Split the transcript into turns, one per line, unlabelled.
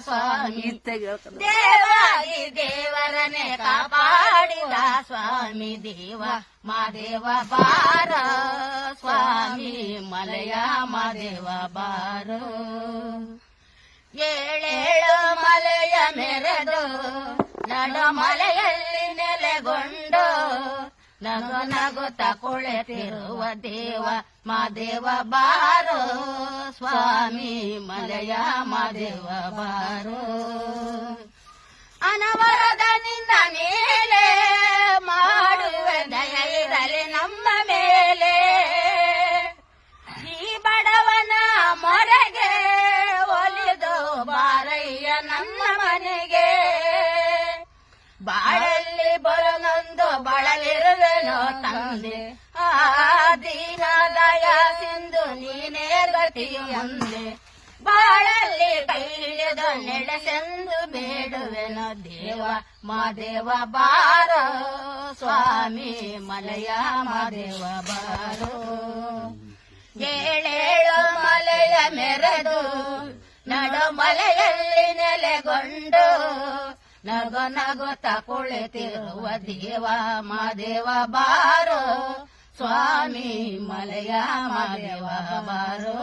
ಸ್ವಾಮಿ ದೇವಾಗಿ ದೇವರನೆ ಕಾಪಾಡಿದ ಸ್ವಾಮಿ ದೇವ ಮಾದೇವ ಬಾರ ಸ್ವಾಮಿ ಮಲಯ ಮಾದೇವ ಬಾರೋ ಏಳೇಳು ಮಲೆಯ ಮೆರೆದು ನಡುಮಲೆಯಲ್ಲಿ ನೆಲೆಗೊಂಡು ನಗು ನಗುತ್ತ ಕುಳಿತಿರುವ ದೇವ ಮಾದೇವ ಬಾರೋ ಸ್ವಾಮಿ ಮಲಯ ಮಾದೇವ ಬಾರೋ ಅನವರದನಿಂದ ಮೇಲೆ ಮಾಡುವ ದಯ ಇರಲಿ ನಮ್ಮ ಮೇಲೆ ಈ ಬಡವನ ಮೊರೆಗೆ ಒಲಿದು ಬಾರಯ್ಯ ನನ್ನ ಮನೆಗೆ ಬಾಳಲ್ಲಿ ಬರನೊಂದು ಬಳಲಿರುವೆನೋ ತಂದೆ ಆ ದೀನದಯ ಸಿಂಧು ನೀನೇ ಗತಿಯು ಮುಂದೆ ಬಾಳಲ್ಲಿ ಕೈಲಿದು ನೆಲೆಸೆಂದು ಬೇಡುವೆನೋ ದೇವ ಮಾದೇವ ಬಾರೋ ಸ್ವಾಮಿ ಮಲಯ ಮಾದೇವ ಬಾರೋ ಏಳೇಳು ಮಲೆಯ ಮೆರೆದು ನಡುಮಲೆಯಲ್ಲಿ ನೆಲೆಗೊಂಡು ನಗು ನಗುತ್ತ ಕುಳಿತಿರುವ ದೇವ ಮಾದೇವ ಬಾರೋ ಸ್ವಾಮಿ ಮಲಯ ಮಾದೇವ ಬಾರೋ